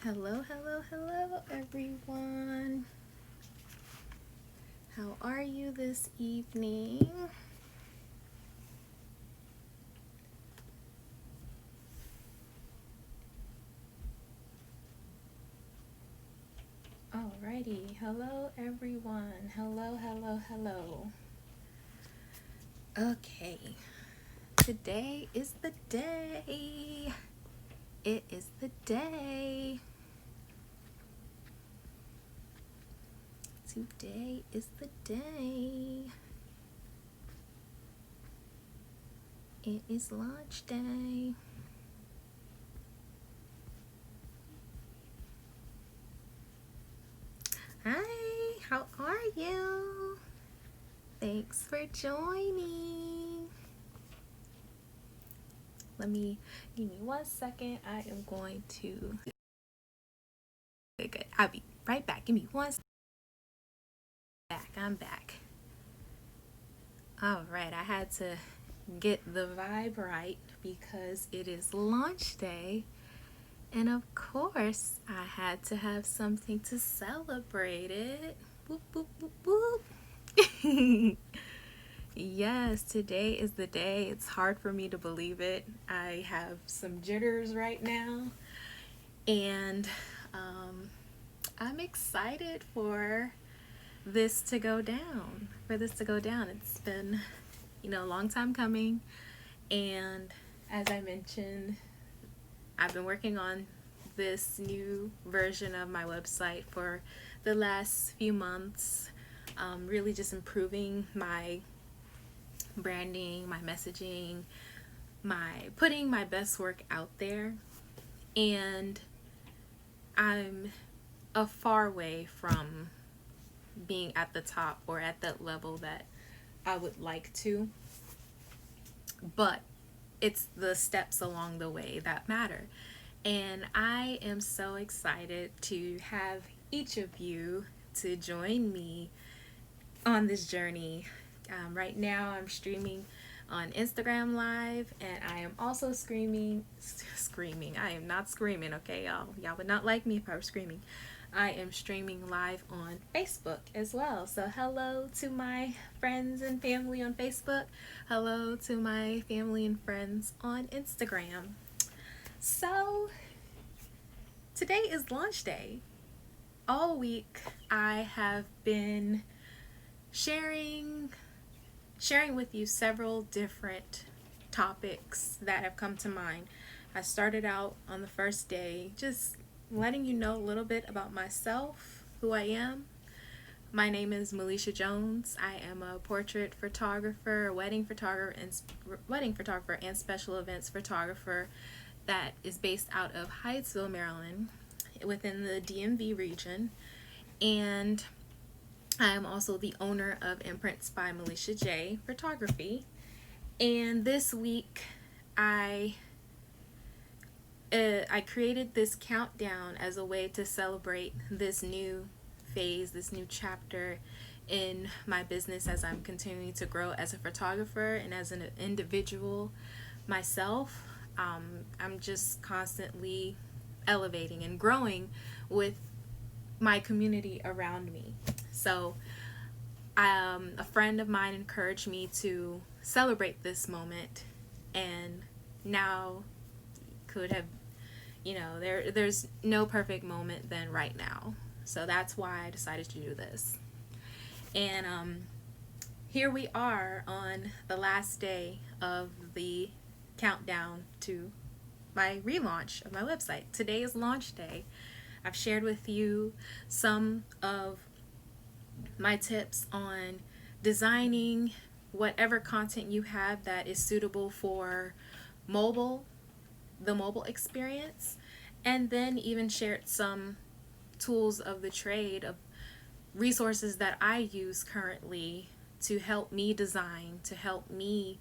Hello, hello, hello, everyone. How are you this evening? Alrighty, hello, everyone. Hello, hello, hello. Okay, today is the day. It is the day. Today is the day. It is launch day. Hi, how are you? Thanks for joining. Give me 1 second. I am going to. Good. I'll be right back. Give me 1 second. I'm back. All right. I had to get the vibe right because it is launch day. And of course, I had to have something to celebrate it. Boop, boop, boop, boop. Yes, today is the day. It's hard for me to believe it. I have some jitters right now. And I'm excited for this to go down. It's been, a long time coming. And as I mentioned, I've been working on this new version of my website for the last few months. Really just improving my branding, my messaging, putting my best work out there. And I'm a far way from being at the top or at that level that I would like to. But it's the steps along the way that matter. And I am so excited to have each of you to join me on this journey. Right now I'm streaming on Instagram Live, and I am also screaming. I am not screaming, okay, y'all. Y'all would not like me if I were screaming. I am streaming live on Facebook as well. So hello to my friends and family on Facebook. Hello to my family and friends on Instagram. So today is launch day. All week I have been sharing with you several different topics that have come to mind. I started out on the first day just letting you know a little bit about myself, who I am. My name is Melisha Jones. I am a portrait photographer, wedding photographer, and special events photographer that is based out of Hyattsville, Maryland, within the DMV region. And I am also the owner of Imprints by Melisha J Photography. And this week I created this countdown as a way to celebrate this new phase, this new chapter in my business as I'm continuing to grow as a photographer and as an individual myself. I'm just constantly elevating and growing with my community around me. So a friend of mine encouraged me to celebrate this moment, and now could have, there's no perfect moment than right now. So that's why I decided to do this. And here we are on the last day of the countdown to my relaunch of my website. Today is launch day. I've shared with you some of my tips on designing whatever content you have that is suitable for the mobile experience, and then even shared some tools of the trade, of resources that I use currently to help me design, to help me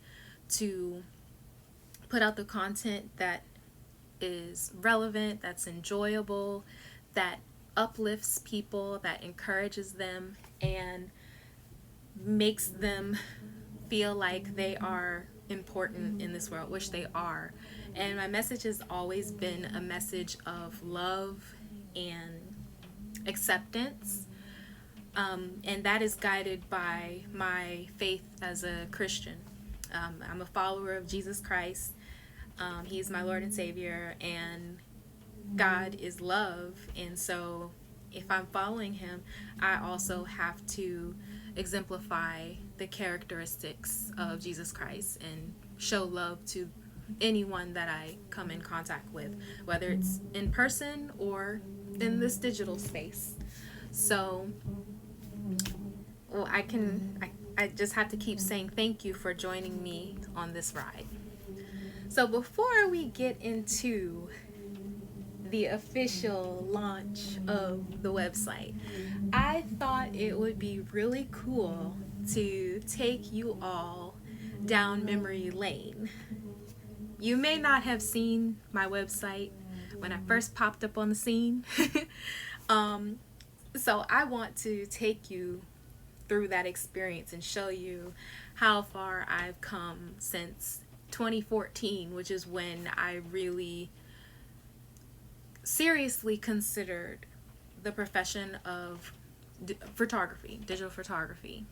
to put out the content that is relevant, that's enjoyable, that uplifts people, that encourages them, and makes them feel like they are important in this world, which they are. And my message has always been a message of love and acceptance. And that is guided by my faith as a Christian. I'm a follower of Jesus Christ. He's my Lord and Savior, and God is love. And so if I'm following him, I also have to exemplify the characteristics of Jesus Christ and show love to anyone that I come in contact with, whether it's in person or in this digital space. So, well, I just have to keep saying thank you for joining me on this ride. So before we get into the official launch of the website, I thought it would be really cool to take you all down memory lane. You may not have seen my website when I first popped up on the scene. So I want to take you through that experience and show you how far I've come since 2014, which is when I really seriously considered the profession of photography, digital photography,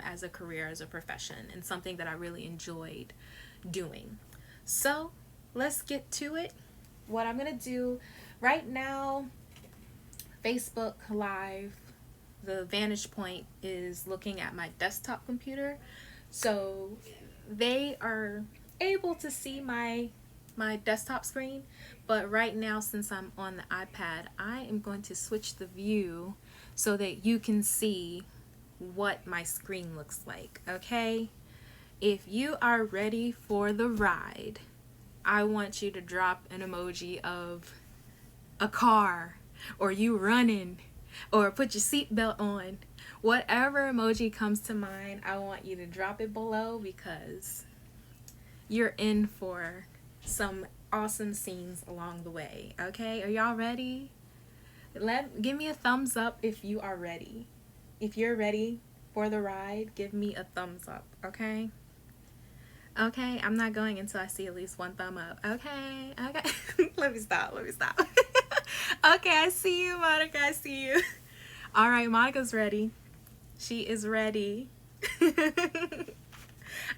as a career, as a profession, and something that I really enjoyed doing. So let's get to it. What I'm going to do right now, Facebook Live, the vantage point is looking at my desktop computer. So they are able to see my desktop screen, but right now, since I'm on the iPad, I am going to switch the view so that you can see what my screen looks like. Okay, if you are ready for the ride, I want you to drop an emoji of a car, or you running, or put your seatbelt on. Whatever emoji comes to mind, I want you to drop it below, because you're in for some awesome scenes along the way. Okay, are y'all ready? Give me a thumbs up if you are ready. If you're ready for the ride, give me a thumbs up. Okay, I'm not going until I see at least one thumb up. Okay. let me stop Okay, I see you, Monica. I see you. All right, Monica's ready. She is ready.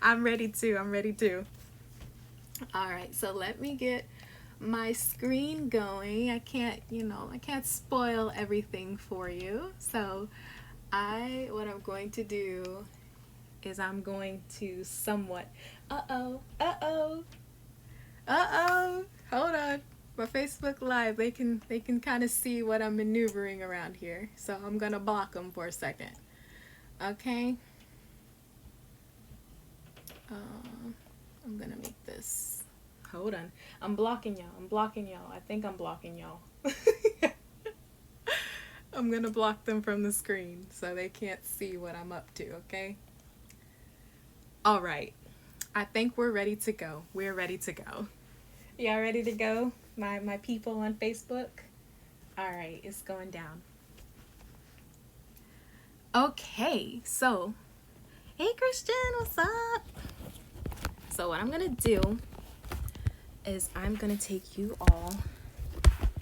I'm ready too. All right, so let me get my screen going. I can't spoil everything for you. So what I'm going to do is I'm going to somewhat, hold on. My Facebook Live, they can kind of see what I'm maneuvering around here. So I'm going to block them for a second. Okay. I'm going to make this. Hold on. I'm blocking y'all. I think I'm blocking y'all. I'm going to block them from the screen so they can't see what I'm up to, okay? All right. I think we're ready to go. We're ready to go. Y'all ready to go? My people on Facebook? All right, it's going down. Okay, so, hey Christian, what's up? So what I'm going to do is I'm going to take you all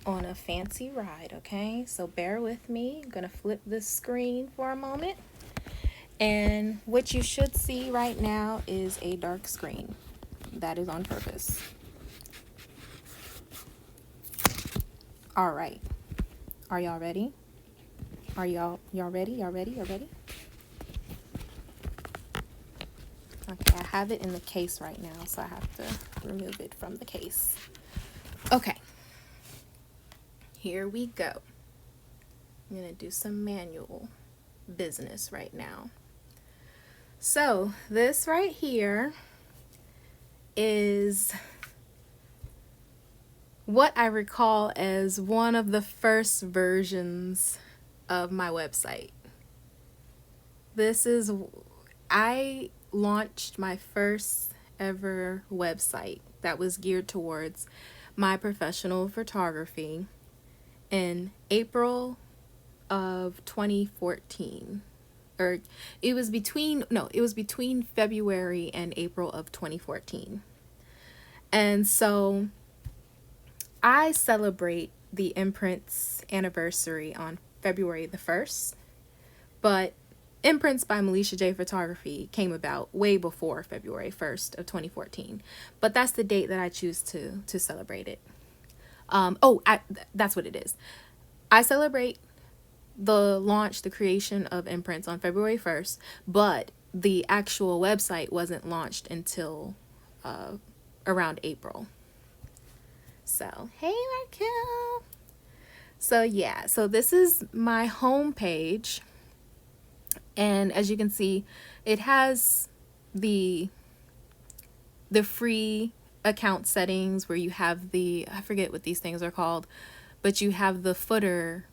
on a fancy ride, okay? So bear with me. I'm going to flip this screen for a moment. And what you should see right now is a dark screen. That is on purpose. All right. Are y'all ready? Are y'all ready? Y'all ready? Okay, I have it in the case right now, so I have to remove it from the case. Okay. Here we go. I'm going to do some manual business right now. So, this right here is what I recall as one of the first versions of my website. I launched my first ever website that was geared towards my professional photography in April of 2014. Or it was between February and April of 2014. And so I celebrate the Imprints anniversary on February the 1st, but Imprints by Melisha J Photography came about way before February 1st of 2014. But that's the date that I choose to celebrate it. That's what it is. I celebrate the launch, the creation of Imprints on February 1st, but the actual website wasn't launched until around April. So, hey, Raquel. So, yeah, so this is my home page. And as you can see, it has the free account settings where you have I forget what these things are called, but you have the footer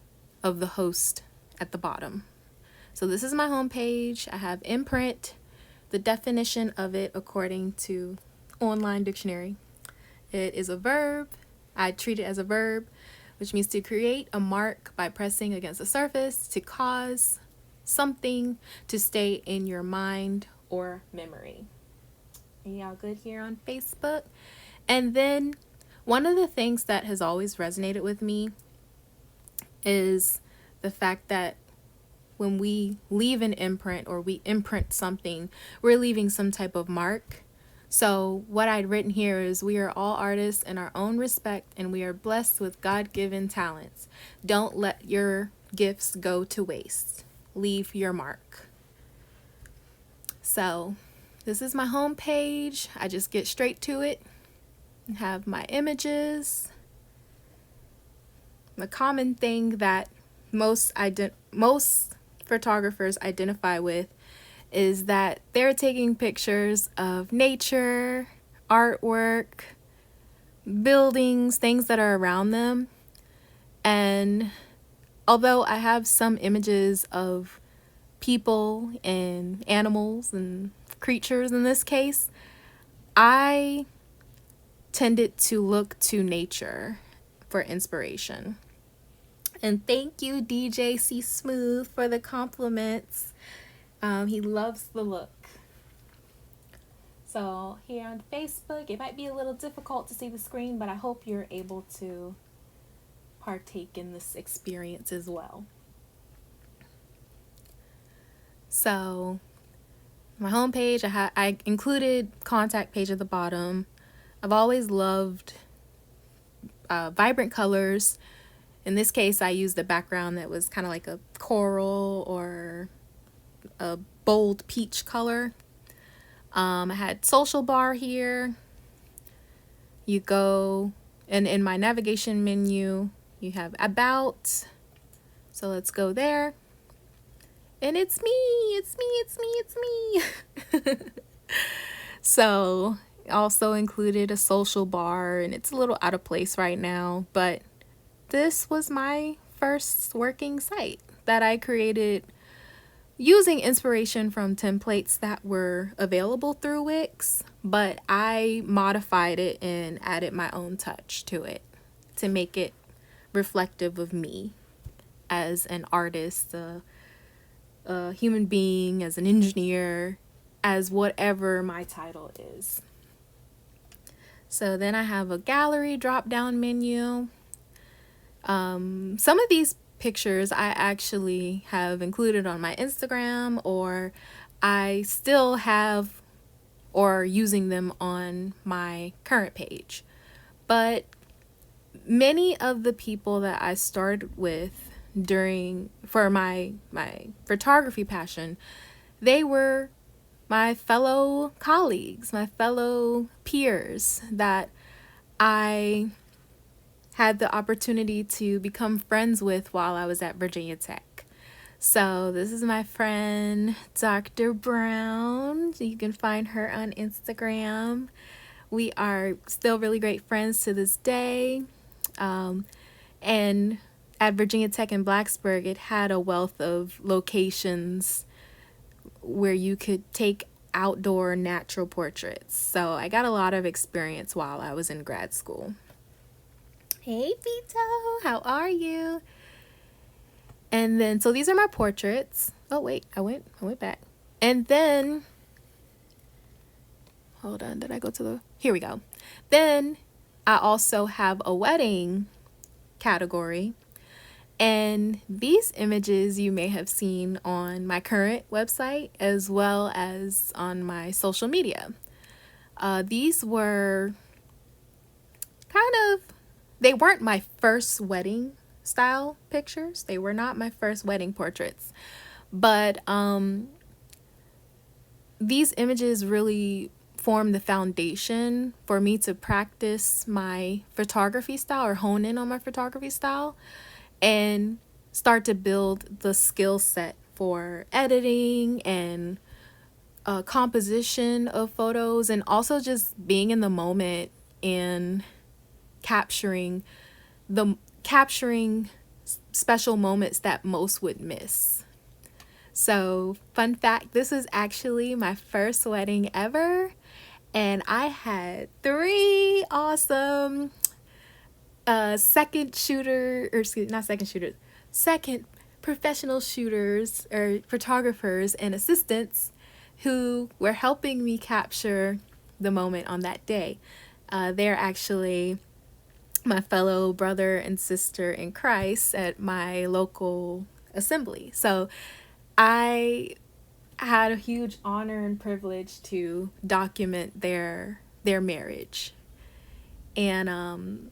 of the host at the bottom. So this is my home page. I have imprint, the definition of it according to online dictionary. It is a verb. I treat it as a verb, which means to create a mark by pressing against a surface, to cause something to stay in your mind or memory. Are y'all good here on Facebook? And then one of the things that has always resonated with me is the fact that when we leave an imprint or we imprint something, we're leaving some type of mark. So what I'd written here is, we are all artists in our own respect, and we are blessed with God-given talents. Don't let your gifts go to waste. Leave your mark. So this is my home page. I just get straight to it and have my images. The common thing that most photographers identify with is that they're taking pictures of nature, artwork, buildings, things that are around them. And although I have some images of people and animals and creatures in this case, I tended to look to nature for inspiration. And thank you, DJ C Smooth, for the compliments. He loves the look. So here on Facebook, it might be a little difficult to see the screen, but I hope you're able to partake in this experience as well. So my homepage, I included contact page at the bottom. I've always loved vibrant colors. In this case, I used a background that was kind of like a coral or a bold peach color. I had social bar here. You go, and in my navigation menu, you have about. So let's go there. And it's me, it's me, it's me, it's me. So also included a social bar, and it's a little out of place right now, but this was my first working site that I created using inspiration from templates that were available through Wix, but I modified it and added my own touch to it to make it reflective of me as an artist, a human being, as an engineer, as whatever my title is. So then I have a gallery drop-down menu. Some of these pictures I actually have included on my Instagram, or I still have or using them on my current page. But many of the people that I started with for my photography passion, they were my fellow colleagues, my fellow peers that I had the opportunity to become friends with while I was at Virginia Tech. So this is my friend, Dr. Brown. You can find her on Instagram. We are still really great friends to this day. And at Virginia Tech in Blacksburg, it had a wealth of locations where you could take outdoor natural portraits. So I got a lot of experience while I was in grad school. Hey Vito, how are you? And then, so these are my portraits. Oh wait, I went back. And then, hold on, did I go to here we go. Then I also have a wedding category. And these images you may have seen on my current website as well as on my social media. These were they weren't my first wedding style pictures. They were not my first wedding portraits. But these images really form the foundation for me to practice my photography style or hone in on my photography style and start to build the skill set for editing and composition of photos, and also just being in the moment and capturing special moments that most would miss. So, fun fact, this is actually my first wedding ever, and I had 3 awesome second professional shooters or photographers and assistants who were helping me capture the moment on that day. They're actually my fellow brother and sister in Christ at my local assembly. So I had a huge honor and privilege to document their marriage. And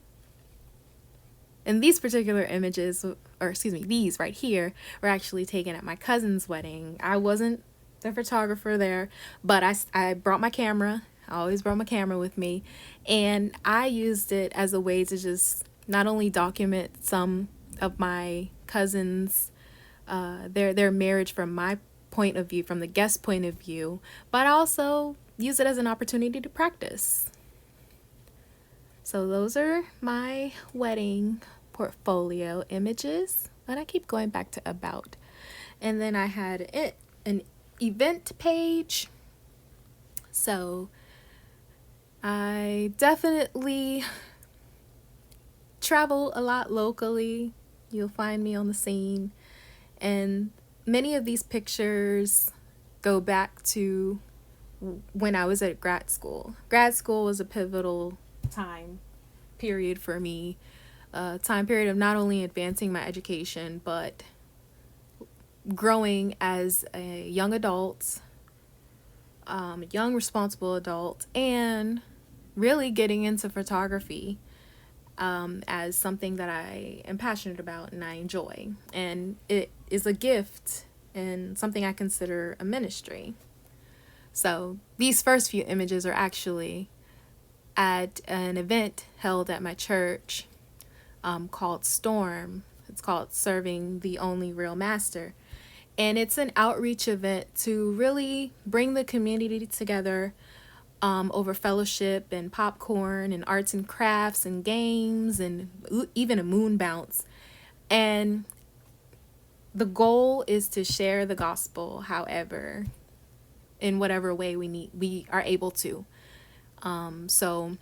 these particular images, or excuse me, these right here, were actually taken at my cousin's wedding. I wasn't the photographer there, but I brought my camera. I always brought my camera with me, and I used it as a way to just not only document some of my cousins' their marriage from my point of view, from the guest point of view, but also use it as an opportunity to practice. So those are my wedding portfolio images, and I keep going back to about. And then I had an event page. So I definitely travel a lot locally. You'll find me on the scene. And many of these pictures go back to when I was at grad school. Grad school was a pivotal time period for me. Time period of not only advancing my education, but growing as a young adult, young responsible adult, and really getting into photography as something that I am passionate about and I enjoy. And it is a gift and something I consider a ministry. So these first few images are actually at an event held at my church called Storm. It's called Serving the Only Real Master. And it's an outreach event to really bring the community together over fellowship and popcorn and arts and crafts and games and even a moon bounce. And the goal is to share the gospel, however, in whatever way we are able to. So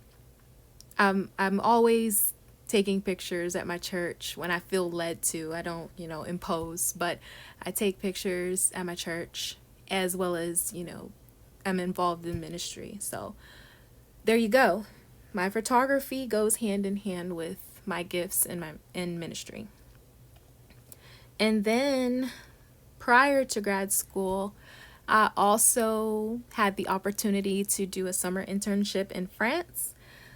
I'm always taking pictures at my church when I feel led to. I don't, impose, but I take pictures at my church as well as, I'm involved in ministry. So there you go. My photography goes hand in hand with my gifts in ministry. And then prior to grad school, I also had the opportunity to do a summer internship in France.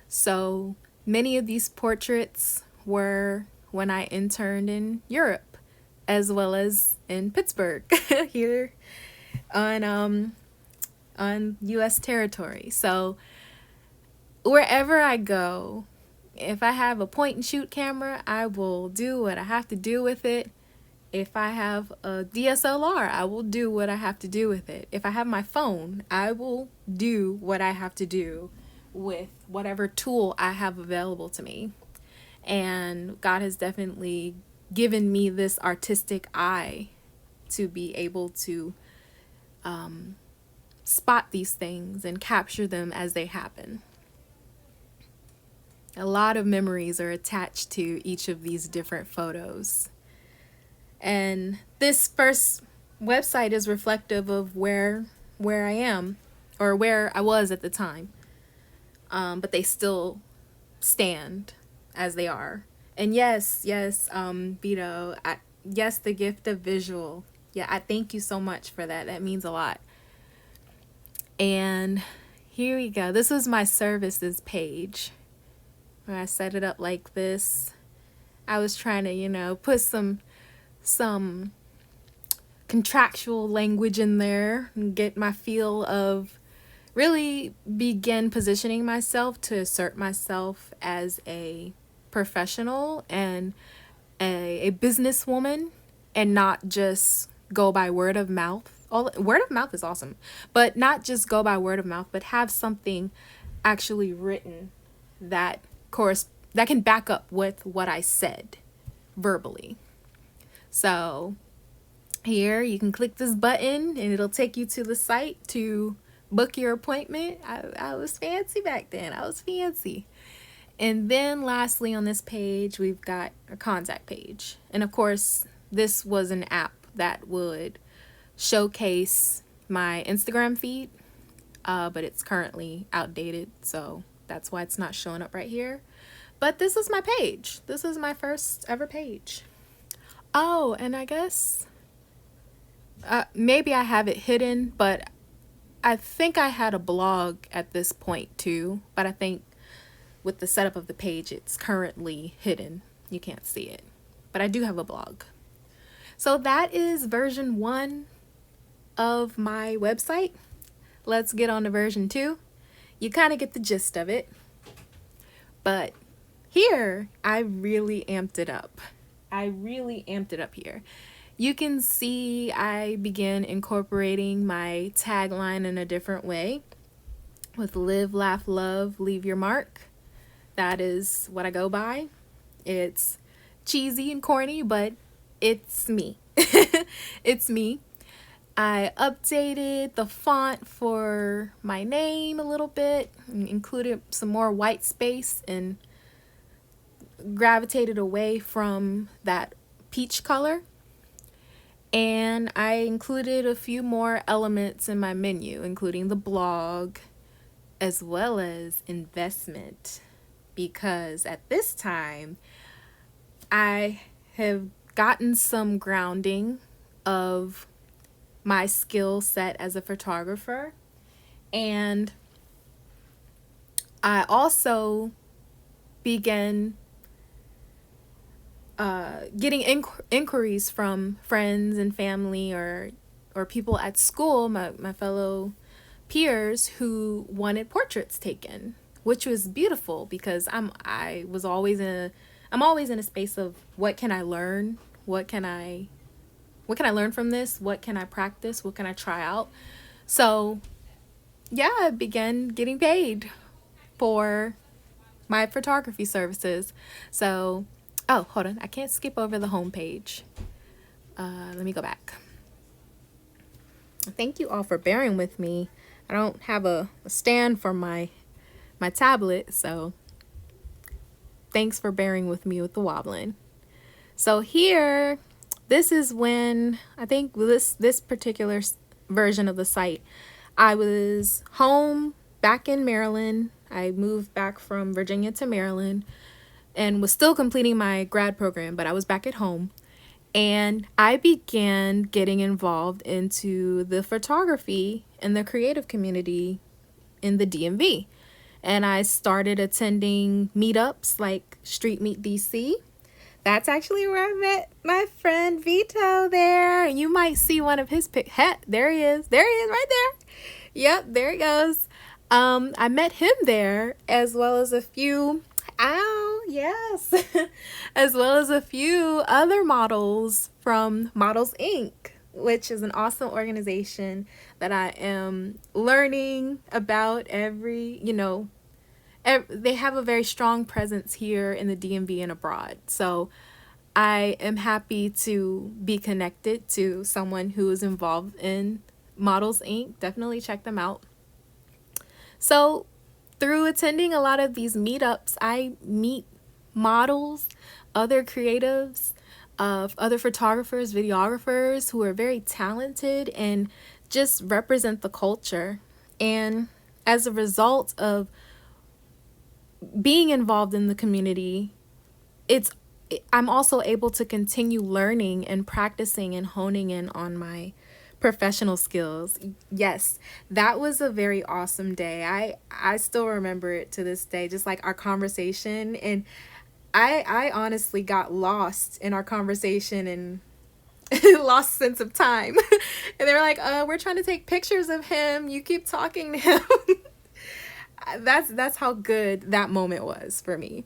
So many of these portraits were when I interned in Europe, as well as in Pittsburgh here on U.S. territory. So wherever I go, if I have a point and shoot camera, I will do what I have to do with it. If I have a DSLR, I will do what I have to do with it. If I have my phone, I will do what I have to do with whatever tool I have available to me. And God has definitely given me this artistic eye to be able to spot these things and capture them as they happen. A lot of memories are attached to each of these different photos. And this first website is reflective of where I am or where I was at the time. But they still stand as they are. And yes, Vito, yes, the gift of visual. Yeah, I thank you so much for that. That means a lot. And here we go. This was my services page where I set it up like this. I was trying to, put some contractual language in there and get my feel of really begin positioning myself to assert myself as a professional and a businesswoman, and not just go by word of mouth. Word of mouth is awesome, but not just go by word of mouth, but have something actually written that that can back up with what I said verbally. So here you can click this button and it'll take you to the site to book your appointment. I was fancy back then. I was fancy. And then lastly on this page, we've got a contact page. And of course, this was an app that would showcase my Instagram feed, but it's currently outdated, so that's why it's not showing up right here. But this is my page. This is my first ever page. Oh, and I guess maybe I have it hidden, but I think I had a blog at this point too, but I think with the setup of the page, it's currently hidden. You can't see it, but I do have a blog. So that is version 1 of my website. Let's get on to version 2. You kind of get the gist of it, but here I really amped it up. Here. You can see I began incorporating my tagline in a different way with live, laugh, love, leave your mark. That is what I go by. It's cheesy and corny, but it's me. It's me. I updated the font for my name a little bit, included some more white space, and gravitated away from that peach color. And I included a few more elements in my menu, including the blog as well as investment, because at this time I have gotten some grounding of my skill set as a photographer, and I also began getting inquiries from friends and family or people at school, my fellow peers, who wanted portraits taken, which was beautiful because I'm always in a space of what can I learn? What can I learn from this? What can I practice? What can I try out? So yeah, I began getting paid for my photography services. So, oh, hold on. I can't skip over the home page. Let me go back. Thank you all for bearing with me. I don't have a stand for my tablet, so thanks for bearing with me with the wobbling. So here, this is when I think this particular version of the site, I was home back in Maryland. I moved back from Virginia to Maryland and was still completing my grad program, but I was back at home. And I began getting involved into the photography and the creative community in the DMV. And I started attending meetups like Street Meet DC. That's actually where I met my friend Vito there. And you might see one of his there he is. There he is right there. Yep, there he goes. I met him there, as well as a few as well as a few other models from Models Inc., which is an awesome organization that I am learning about they have a very strong presence here in the DMV and abroad. So I am happy to be connected to someone who is involved in Models Inc. Definitely check them out. So through attending a lot of these meetups, I meet models, other creatives, other photographers, videographers who are very talented and just represent the culture. And as a result of being involved in the community, it's I'm also able to continue learning and practicing and honing in on my professional skills. Yes, that was a very awesome day. I still remember it to this day, just like our conversation. And I honestly got lost in our conversation and lost sense of time. And they were like, we're trying to take pictures of him. You keep talking to him. That's how good that moment was for me.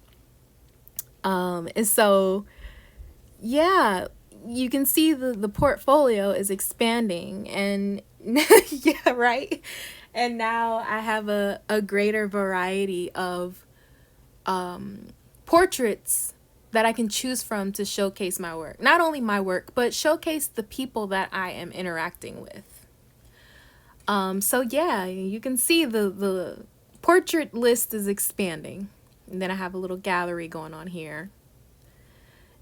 And so yeah, you can see the portfolio is expanding and yeah, right. And now I have a greater variety of portraits that I can choose from to showcase my work. Not only my work, but showcase the people that I am interacting with. So yeah, you can see the portrait list is expanding. And then I have a little gallery going on here.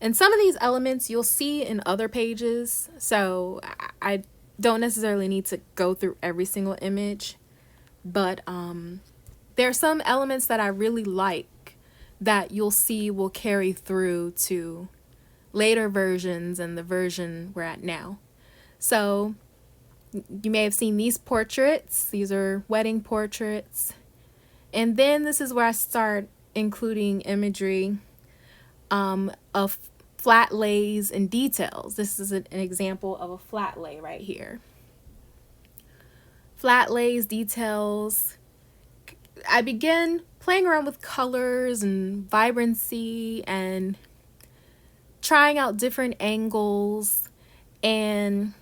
And some of these elements you'll see in other pages, so I don't necessarily need to go through every single image, but there are some elements that I really like that you'll see will carry through to later versions and the version we're at now. So you may have seen these portraits. These are wedding portraits. And then this is where I start including imagery of flat lays and details. This is an example of a flat lay right here. Flat lays, details. I begin playing around with colors and vibrancy and trying out different angles and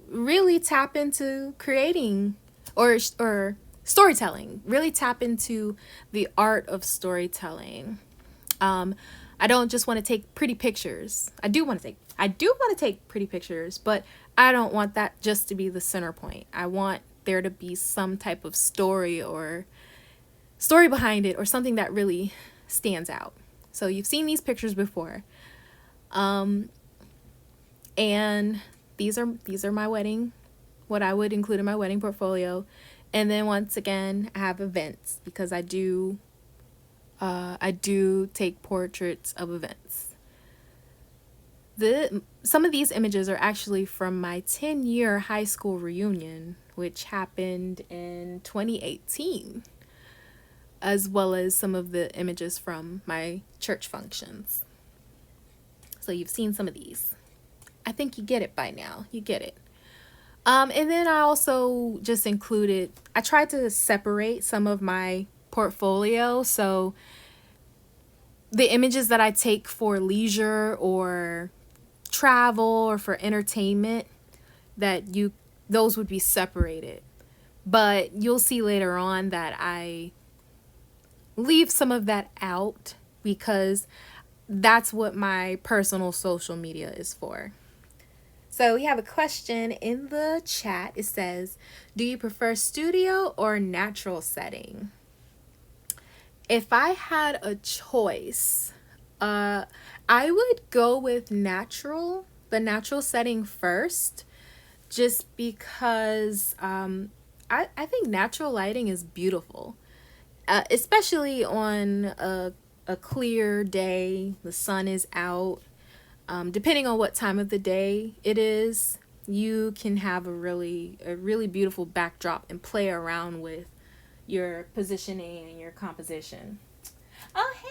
really tap into creating or storytelling. Really tap into the art of storytelling. I don't just want to take pretty pictures. I do want to take pretty pictures, but I don't want that just to be the center point. I want there to be some type of story or story behind it or something that really stands out. So you've seen these pictures before. And these are my wedding, what I would include in my wedding portfolio. And then once again, I have events because I do take portraits of events. Some of these images are actually from my 10-year high school reunion, which happened in 2018, as well as some of the images from my church functions. So you've seen some of these. I think you get it by now. You get it. And then I also just I tried to separate some of my portfolio. So the images that I take for leisure or travel or for entertainment, those would be separated. But you'll see later on that I leave some of that out because that's what my personal social media is for. So we have a question in the chat. It says, do you prefer studio or natural setting? If I had a choice, I would go with the natural setting first, just because I think natural lighting is beautiful, especially on a clear day, the sun is out. Depending on what time of the day it is, you can have a really beautiful backdrop and play around with your positioning and your composition. Oh, hey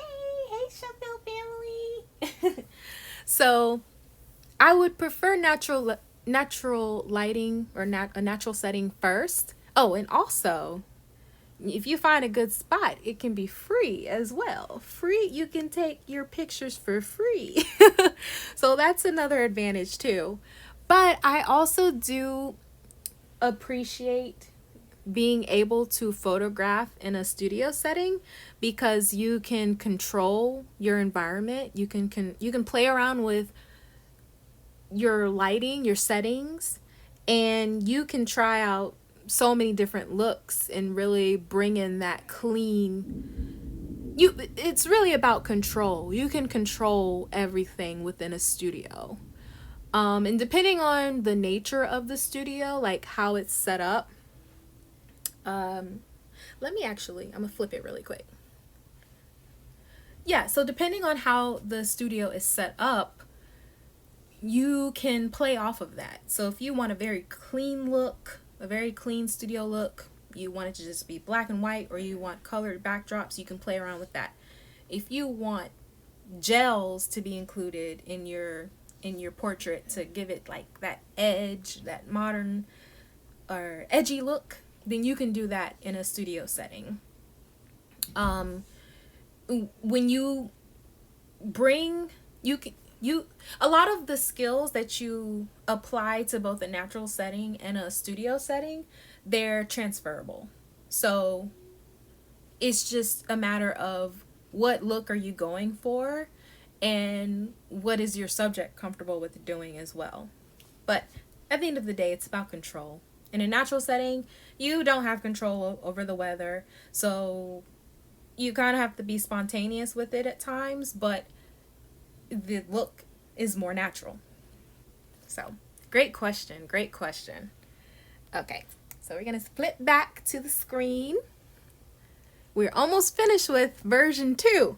Sheffield family. So I would prefer natural lighting or a natural setting first. Oh, and also, if you find a good spot, it can be free as well. You can take your pictures for free. So that's another advantage too. But I also do appreciate being able to photograph in a studio setting because you can control your environment. You can play around with your lighting, your settings, and you can try out so many different looks and really bring in that clean. It's really about control. You can control everything within a studio. And depending on the nature of the studio, like how it's set up, I'm gonna flip it really quick. Yeah, so depending on how the studio is set up, you can play off of that. So if you want a very clean look, a very clean studio look, you want it to just be black and white, or you want colored backdrops, you can play around with that. If you want gels to be included in your portrait to give it like that edge, that modern or edgy look, then you can do that in a studio setting. When you bring you can you a lot of the skills that you apply to both a natural setting and a studio setting, they're transferable. So it's just a matter of what look are you going for and what is your subject comfortable with doing as well. But at the end of the day, it's about control. In a natural setting, you don't have control over the weather, so you kind of have to be spontaneous with it at times, but the look is more natural. So, great question. Great question. Okay, so we're going to flip back to the screen. We're almost finished with version 2.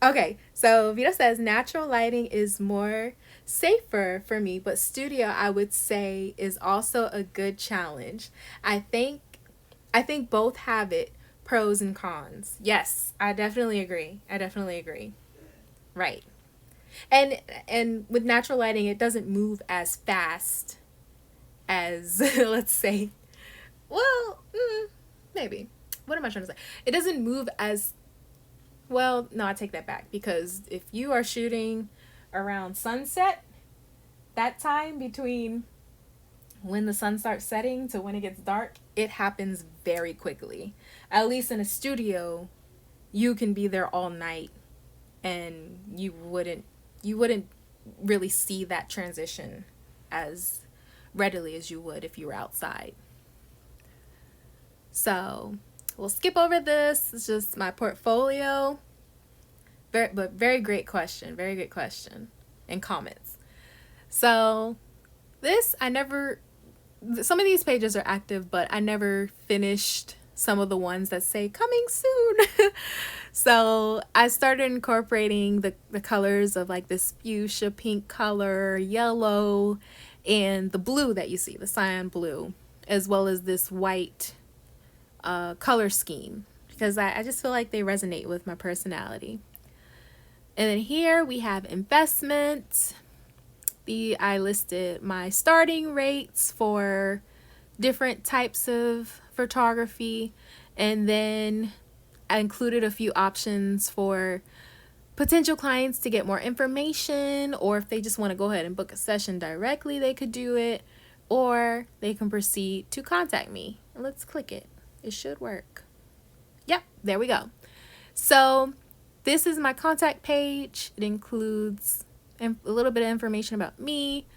Okay, so Vito says natural lighting is more safer for me, but studio I would say is also a good challenge. I think both have it pros and cons. Yes, I definitely agree. I definitely agree. Right. And with natural lighting, it doesn't move as fast as let's say, well, maybe. What am I trying to say? It doesn't move as well. No, I take that back, because if you are shooting around sunset, that time between when the sun starts setting to when it gets dark, it happens very quickly. At least in a studio, you can be there all night and you wouldn't really see that transition as readily as you would if you were outside. So we'll skip over this. It's just my portfolio. But very great question. Very good question and comments. So this, some of these pages are active, but I never finished some of the ones that say coming soon. So I started incorporating the colors of like this fuchsia pink color, yellow, and the blue that you see, the cyan blue, as well as this white color scheme, because I just feel like they resonate with my personality. And then here we have investment. I listed my starting rates for different types of photography, and then I included a few options for potential clients to get more information, or if they just want to go ahead and book a session directly, they could do it, or they can proceed to contact me. Let's click it. It should work. Yep, there we go. So this is my contact page. It includes a little bit of information about me,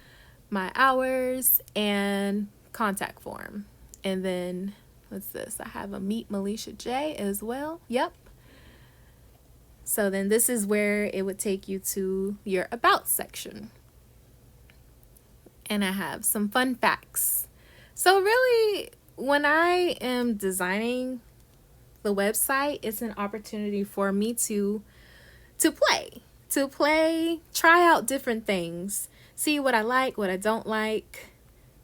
my hours, and contact form. And then what's this? I have a Meet Melisha J as well. Yep. So then this is where it would take you to your About section. And I have some fun facts. So really, when I am designing the website, it's an opportunity for me to play, try out different things, see what I like, what I don't like.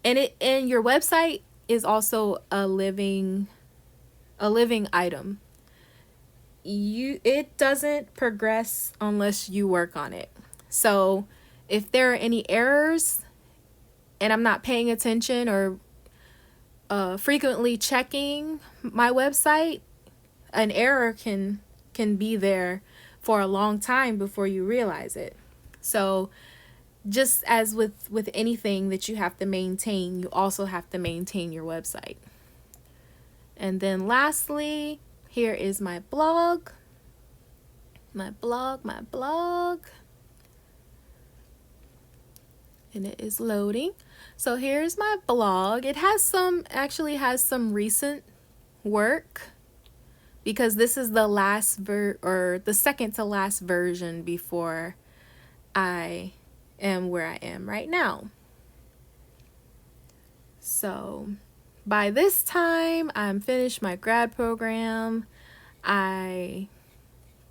And your website is also a living item. It doesn't progress unless you work on it. So if there are any errors and I'm not paying attention or frequently checking my website, an error can be there for a long time before you realize it. So just as with anything that you have to maintain, you also have to maintain your website. And then lastly, here is my blog. My blog. And it is loading. So here's my blog. It actually has some recent work, because this is the the second to last version before I am where I am right now. So by this time, I'm finished my grad program. I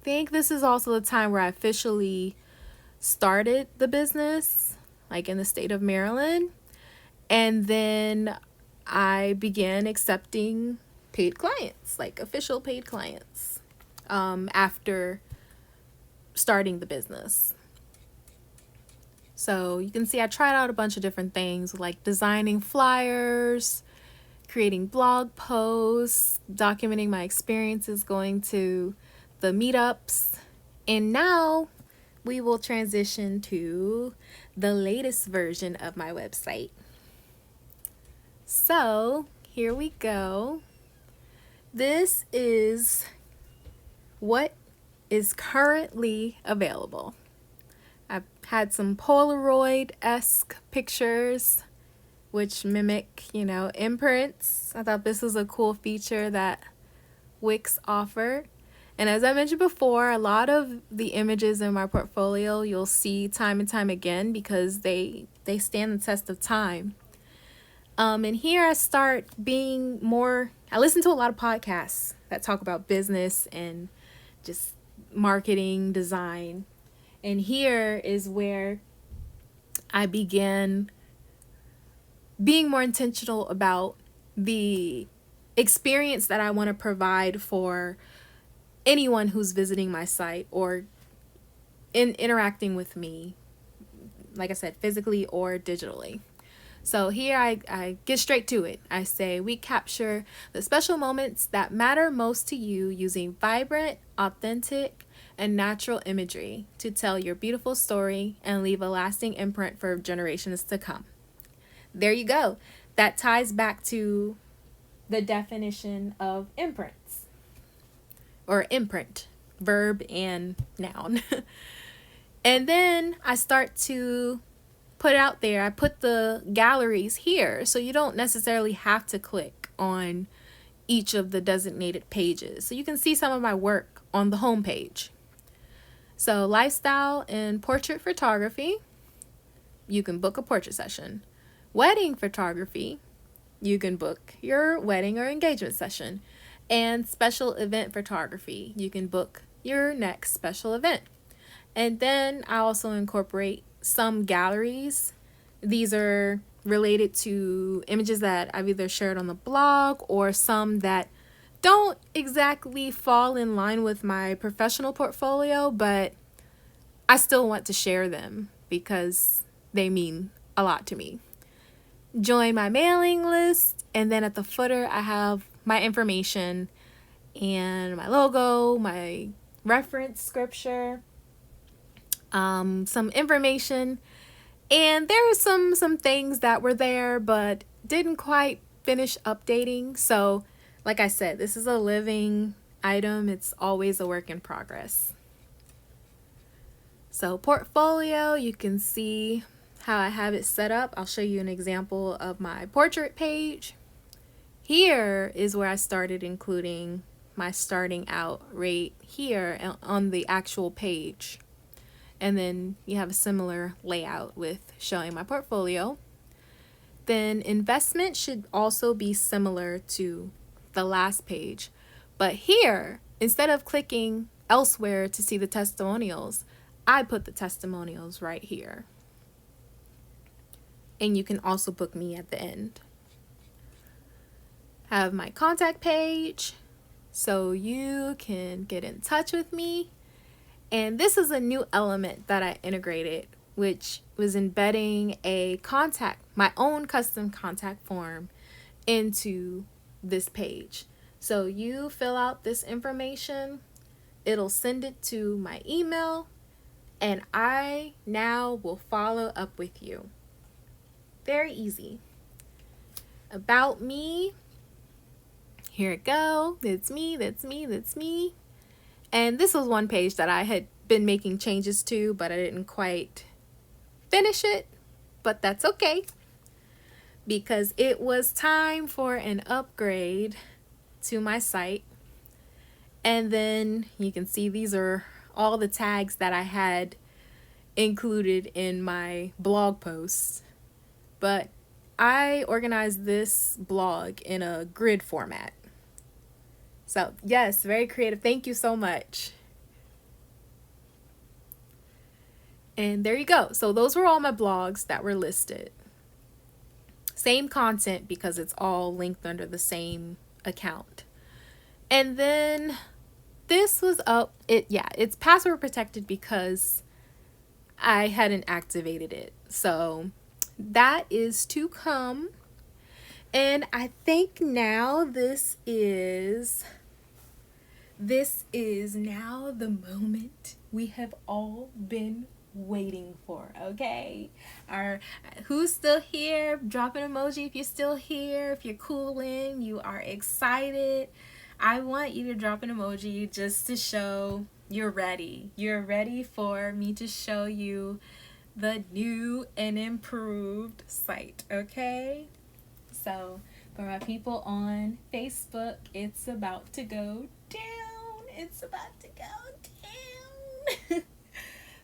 think this is also the time where I officially started the business, like in the state of Maryland. And then I began accepting paid clients, like official paid clients, after starting the business. So you can see I tried out a bunch of different things like designing flyers, creating blog posts, documenting my experiences going to the meetups. And now we will transition to the latest version of my website. So here we go. This is what is currently available. I've had some Polaroid-esque pictures which mimic, imprints. I thought this was a cool feature that Wix offered. And as I mentioned before, a lot of the images in my portfolio you'll see time and time again because they stand the test of time. And here I start being more, I listen to a lot of podcasts that talk about business and just marketing, design. And here is where I began being more intentional about the experience that I want to provide for anyone who's visiting my site or interacting with me, like I said, physically or digitally. So here I get straight to it. I say we capture the special moments that matter most to you using vibrant, authentic, and natural imagery to tell your beautiful story and leave a lasting imprint for generations to come. There you go. That ties back to the definition of imprints, or imprint, verb and noun. And then I start to put out there, I put the galleries here, so you don't necessarily have to click on each of the designated pages. So you can see some of my work on the home page. So lifestyle and portrait photography, you can book a portrait session. Wedding photography, you can book your wedding or engagement session. And special event photography, you can book your next special event. And then I also incorporate some galleries. These are related to images that I've either shared on the blog or some that don't exactly fall in line with my professional portfolio, but I still want to share them because they mean a lot to me. Join my mailing list, and then at the footer I have my information and my logo, my reference scripture, some information, and there are some things that were there but didn't quite finish updating. So like I said, this is a living item. It's always a work in progress. So portfolio, you can see how I have it set up. I'll show you an example of my portrait page. Here is where I started including my starting out right here on the actual page. And then you have a similar layout with showing my portfolio. Then investment should also be similar to the last page. But here, instead of clicking elsewhere to see the testimonials, I put the testimonials right here. And you can also book me at the end. I have my contact page, so you can get in touch with me. And this is a new element that I integrated, which was embedding my own custom contact form into this page. So you fill out this information, it'll send it to my email, and I now will follow up with you. Very easy. About me, here it go. That's me, that's me, that's me. And this was one page that I had been making changes to, but I didn't quite finish it. But that's okay, because it was time for an upgrade to my site. And then you can see these are all the tags that I had included in my blog posts. But I organized this blog in a grid format. So yes, very creative. Thank you so much. And there you go. So those were all my blogs that were listed. Same content because it's all linked under the same account. And then this was up. It's password protected because I hadn't activated it. So that is to come. And I think now this is now the moment we have all been waiting for, okay? Who's still here? Drop an emoji if you're still here. If you're cooling, you are excited. I want you to drop an emoji just to show you're ready. You're ready for me to show you the new and improved site, okay? So for my people on Facebook, it's about to go down. It's about to go down.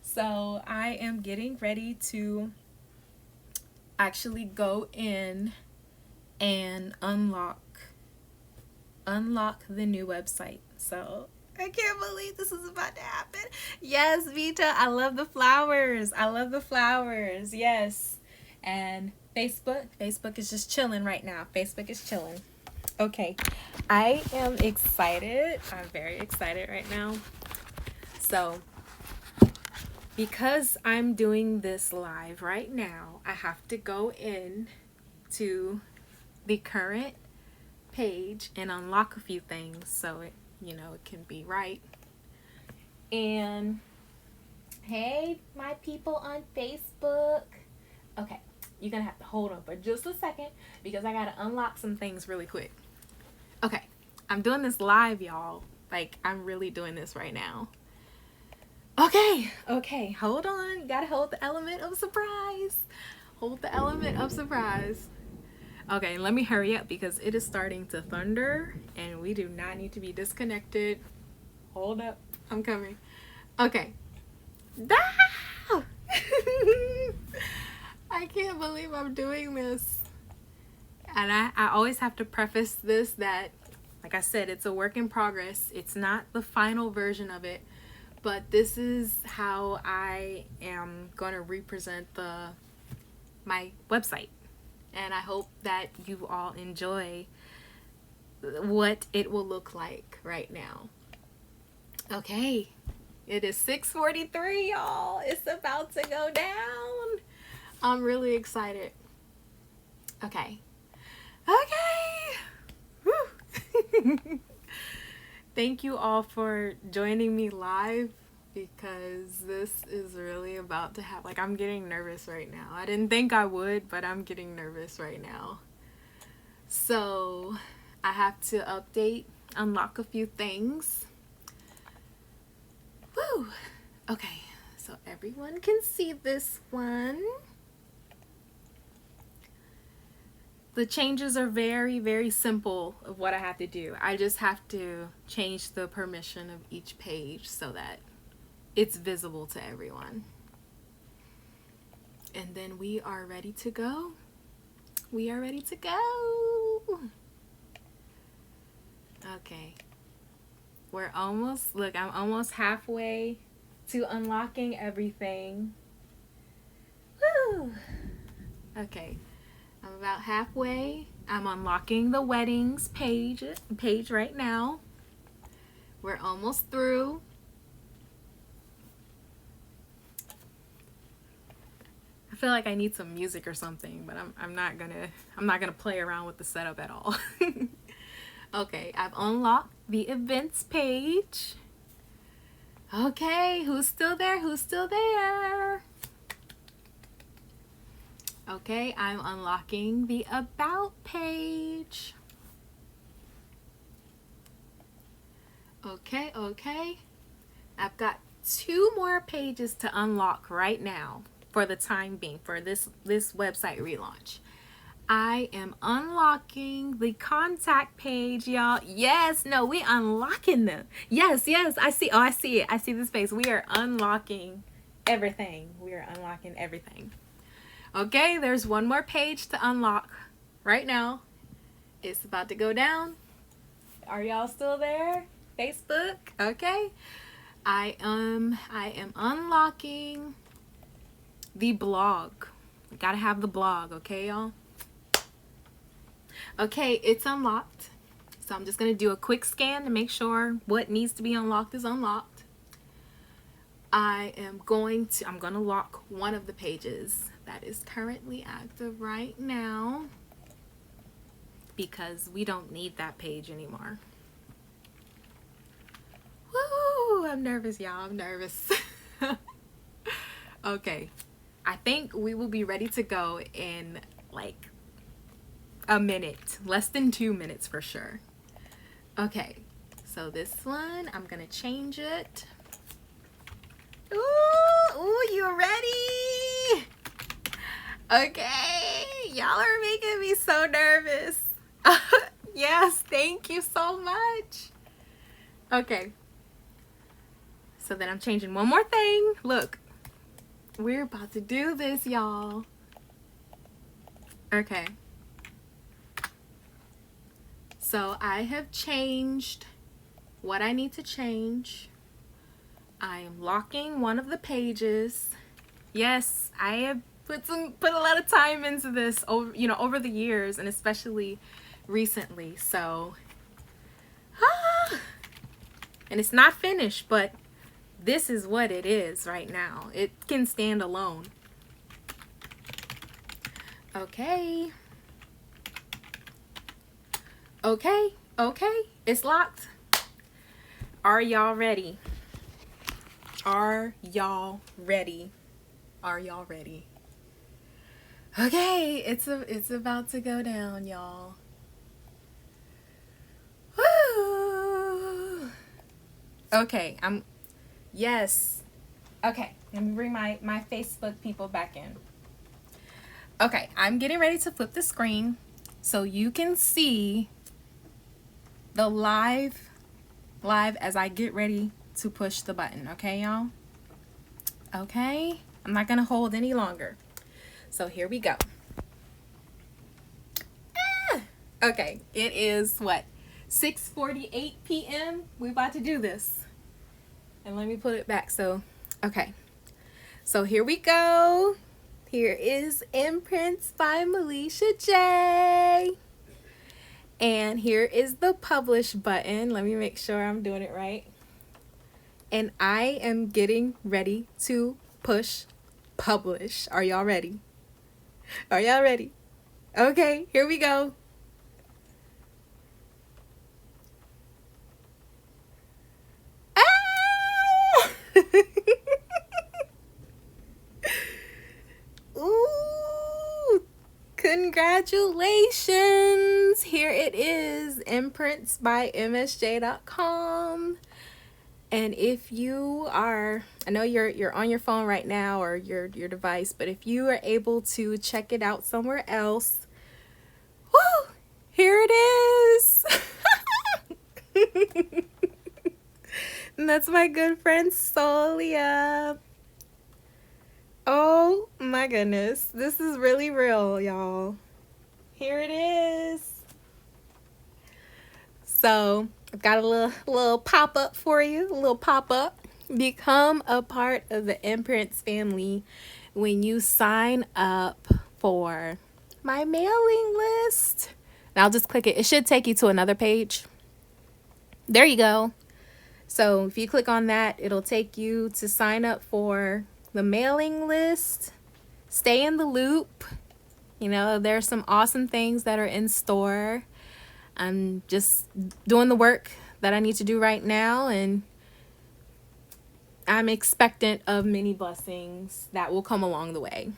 So I am getting ready to actually go in and unlock the new website. So I can't believe this is about to happen. Yes, Vita, I love the flowers. I love the flowers. Yes. And Facebook is just chilling right now. Facebook is chilling. Okay. I am excited. I'm very excited right now. So because I'm doing this live right now, I have to go in to the current page and unlock a few things so it can be right. And hey, my people on Facebook. Okay, you're gonna have to hold on for just a second because I gotta unlock some things really quick. Okay, I'm doing this live, y'all. Like, I'm really doing this right now. Okay, hold on. You gotta hold the element of surprise. Hold the element of surprise. Okay, let me hurry up because it is starting to thunder and we do not need to be disconnected. Hold up, I'm coming. Okay. Ah! I can't believe I'm doing this. And I always have to preface this that, like I said, it's a work in progress. It's not the final version of it, but this is how I am going to represent my website. And I hope that you all enjoy what it will look like right now. Okay, it is 6:43, y'all. It's about to go down. I'm really excited. Okay. Woo. Thank you all for joining me live because this is really about to happen. Like, I'm getting nervous right now. I didn't think I would, but I'm getting nervous right now. So I have to unlock a few things. Woo! Okay, so everyone can see this one. The changes are very, very simple of what I have to do. I just have to change the permission of each page so that it's visible to everyone. And then we are ready to go. We are ready to go. Okay. I'm almost halfway to unlocking everything. Woo! Okay. I'm about halfway. I'm unlocking the weddings page right now. We're almost through. I feel like I need some music or something, but I'm not gonna play around with the setup at all. Okay, I've unlocked the events page. Okay, who's still there? Who's still there? Okay, I'm unlocking the about page. Okay. I've got 2 more pages to unlock right now for the time being for this website relaunch. I am unlocking the contact page, y'all. Yes, no, we unlocking them. Yes, I see. Oh, I see it. I see the space. We are unlocking everything. Okay, there's 1 more page to unlock right now. It's about to go down. Are y'all still there? Facebook? Okay. I am unlocking the blog. We gotta have the blog, okay, y'all? Okay, it's unlocked. So I'm just gonna do a quick scan to make sure what needs to be unlocked is unlocked. I'm gonna lock one of the pages that is currently active right now because we don't need that page anymore. Woo! I'm nervous, y'all. I'm nervous. Okay, I think we will be ready to go in like a minute, less than 2 minutes for sure. Okay, so this one, I'm gonna change it. Ooh, you ready? Okay, y'all are making me so nervous. Yes, thank you so much. Okay, so then I'm changing one more thing. Look, we're about to do this, y'all. Okay. So I have changed what I need to change. I am locking one of the pages. Yes, I have put a lot of time into this over the years, and especially recently. So and it's not finished, but this is what it is right now. It can stand alone. Okay. Okay, it's locked. Are y'all ready? Are y'all ready? Are y'all ready? Okay, it's about to go down, y'all. Woo! Okay, yes. Okay, let me bring my Facebook people back in. Okay, I'm getting ready to flip the screen so you can see the live as I get ready to push the button. Okay, y'all? Okay, I'm not gonna hold any longer. So here we go. Okay, it is what, 6:48 p.m. We're about to do this. And let me put it back. So, okay. So here we go. Here is Imprints by Melisha J. And here is the publish button. Let me make sure I'm doing it right. And I am getting ready to push publish. Are y'all ready? Are y'all ready? Okay, here we go. Ah! Ooh! Congratulations! Here it is, Imprints by MSJ.com. And if you are, I know you're on your phone right now or your device, but if you are able to check it out somewhere else, woo! Here it is. And that's my good friend Solia. Oh my goodness, this is really real, y'all. Here it is. So I've got a little pop-up for you, a little pop-up. Become a part of the Imprints family when you sign up for my mailing list. And I'll just click it. It should take you to another page. There you go. So if you click on that, it'll take you to sign up for the mailing list. Stay in the loop. You know, there's some awesome things that are in store. I'm just doing the work that I need to do right now, and I'm expectant of many blessings that will come along the way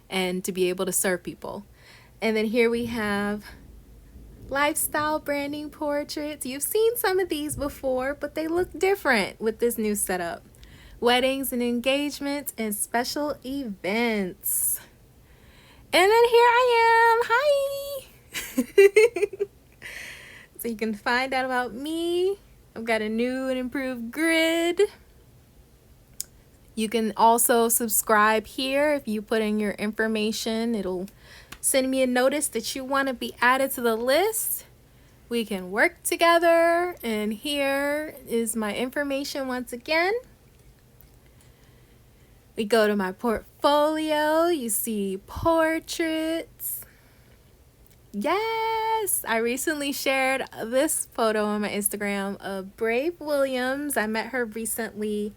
and to be able to serve people. And then here we have lifestyle branding portraits. You've seen some of these before, but they look different with this new setup. Weddings and engagements and special events. And then here I am. Hi. So you can find out about me. I've got a new and improved grid. You can also subscribe here. If you put in your information, it'll send me a notice that you want to be added to the list. We can work together. And here is my information once again. We go to my portfolio, you see portraits. Yes, I recently shared this photo on my Instagram of Brave Williams. I met her recently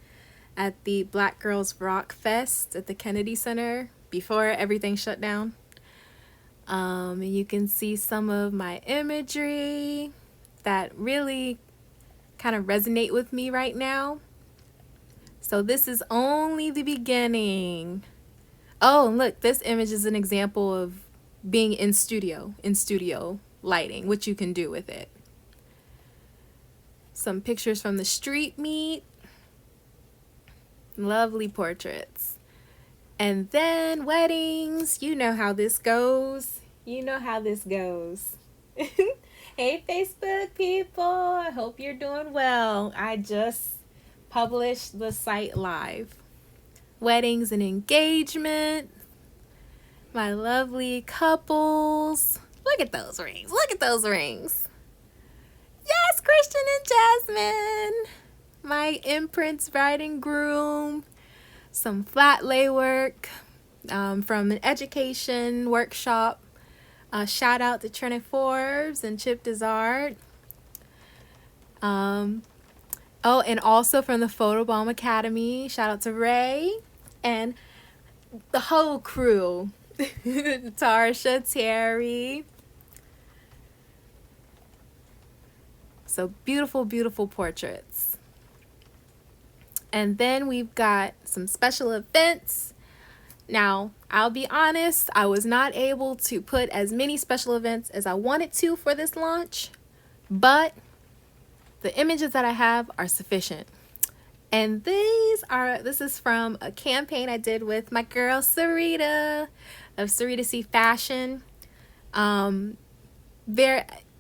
at the Black Girls Rock Fest at the Kennedy Center before everything shut down. And you can see some of my imagery that really kind of resonate with me right now. So this is only the beginning. Oh, look, this image is an example of being in studio lighting, what you can do with it. Some pictures from the street meet. Lovely portraits. And then weddings. You know how this goes. You know how this goes. Hey, Facebook people. I hope you're doing well. I just published the site live. Weddings and engagement. My lovely couples. Look at those rings. Look at those rings. Yes, Christian and Jasmine. My Imprints bride and groom. Some flat lay work from an education workshop. Shout out to Trina Forbes and Chip Dizard. Oh, and also from the Photobomb Academy. Shout out to Ray and the whole crew. Tarsha, Terry. So beautiful, beautiful portraits. And then we've got some special events. Now, I'll be honest, I was not able to put as many special events as I wanted to for this launch, but the images that I have are sufficient. And this is from a campaign I did with my girl Sarita of Sarita C Fashion. I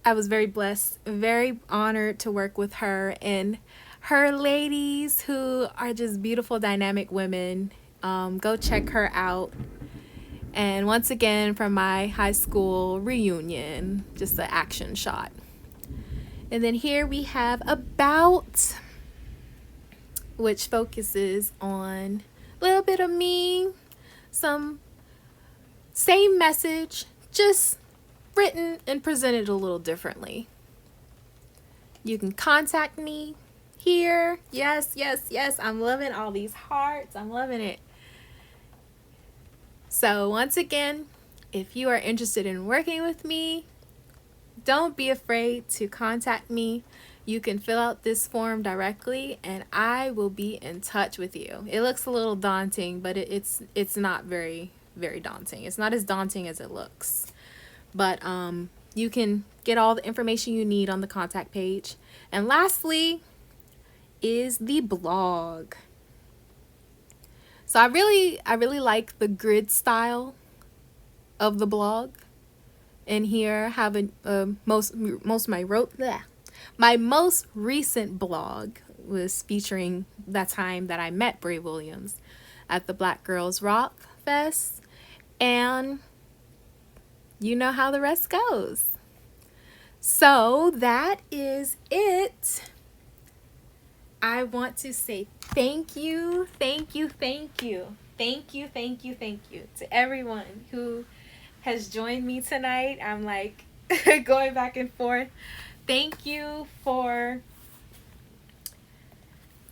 was very blessed, very honored to work with her and her ladies who are just beautiful, dynamic women. Go check her out. And once again, from my high school reunion, just the action shot. And then here we have About, which focuses on a little bit of me, some same message, just written and presented a little differently. You can contact me here. Yes, yes, yes. I'm loving all these hearts. I'm loving it. So once again, if you are interested in working with me, don't be afraid to contact me. You can fill out this form directly and I will be in touch with you. It looks a little daunting, but it's not very, very daunting. It's not as daunting as it looks. But you can get all the information you need on the contact page. And lastly is the blog. So I really like the grid style of the blog. And here I have my most recent blog was featuring that time that I met Brave Williams at the Black Girls Rock Fest, and you know how the rest goes. So that is it. I want to say thank you to everyone who has joined me tonight. I'm like going back and forth. Thank you for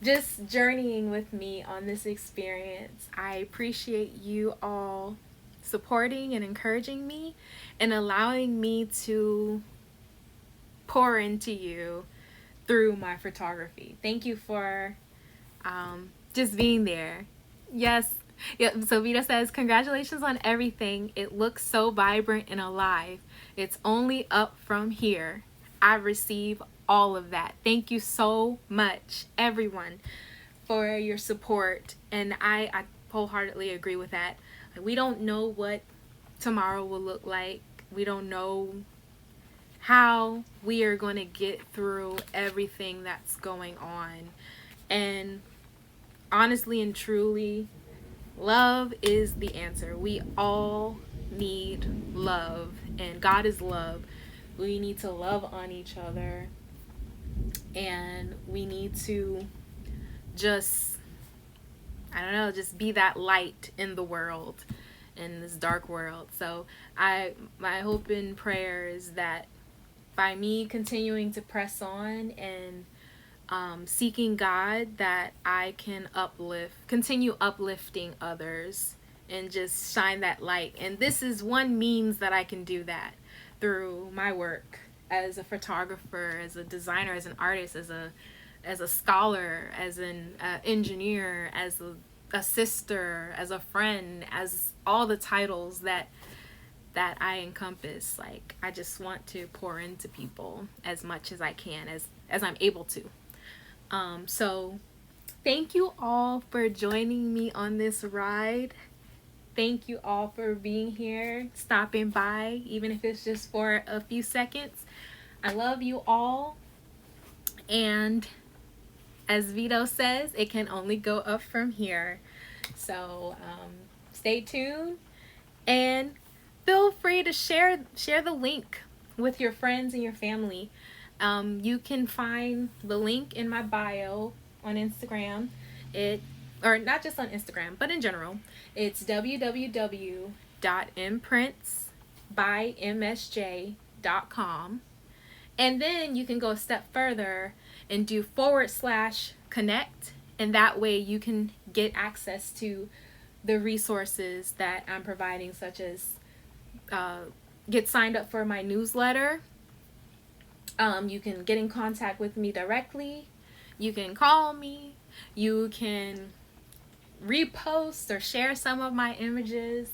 just journeying with me on this experience. I appreciate you all supporting and encouraging me and allowing me to pour into you through my photography. Thank you for just being there. Yes. Yeah, so Vita says, congratulations on everything. It looks so vibrant and alive. It's only up from here. I receive all of that. Thank you so much, everyone, for your support. And I wholeheartedly agree with that. We don't know what tomorrow will look like. We don't know how we are going to get through everything that's going on. And honestly and truly, love is the answer. We all need love, and God is love. We need to love on each other, and we need to just I don't know, just be that light in the world, in this dark world. So my hope and prayer is that by me continuing to press on and seeking God, that I can continue uplifting others and just shine that light. And this is one means that I can do that through my work as a photographer, as a designer, as an artist, as a scholar, as an engineer, as a sister, as a friend, as all the titles that I encompass. Like, I just want to pour into people as much as I can, as I'm able to. So thank you all for joining me on this ride. Thank you all for being here, stopping by, even if it's just for a few seconds. I love you all. And as Vito says, it can only go up from here. So stay tuned and feel free to share the link with your friends and your family. You can find the link in my bio on Instagram. Or not just on Instagram, but in general. It's www.imprintsbymsj.com. And then you can go a step further and do /connect. And that way you can get access to the resources that I'm providing, such as get signed up for my newsletter. You can get in contact with me directly. You can call me. You can repost or share some of my images.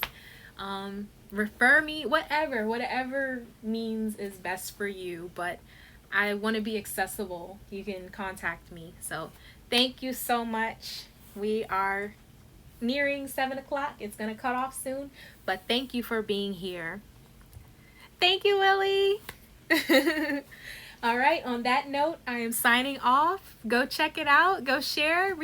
Refer me, whatever means is best for you. But I want to be accessible. You can contact me. So thank you so much. We are nearing 7 o'clock. It's going to cut off soon. But thank you for being here. Thank you, Willie. All right, on that note, I am signing off. Go check it out. Go share a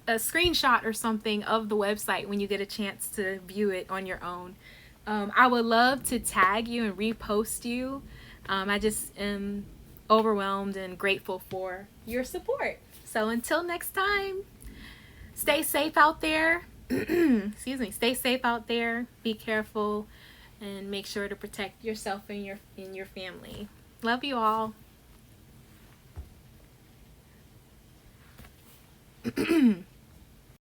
screenshot or something of the website when you get a chance to view it on your own. I would love to tag you and repost you. I just am overwhelmed and grateful for your support. So until next time, stay safe out there. Excuse me. Stay safe out there. Be careful. And make sure to protect yourself and your family. Love you all.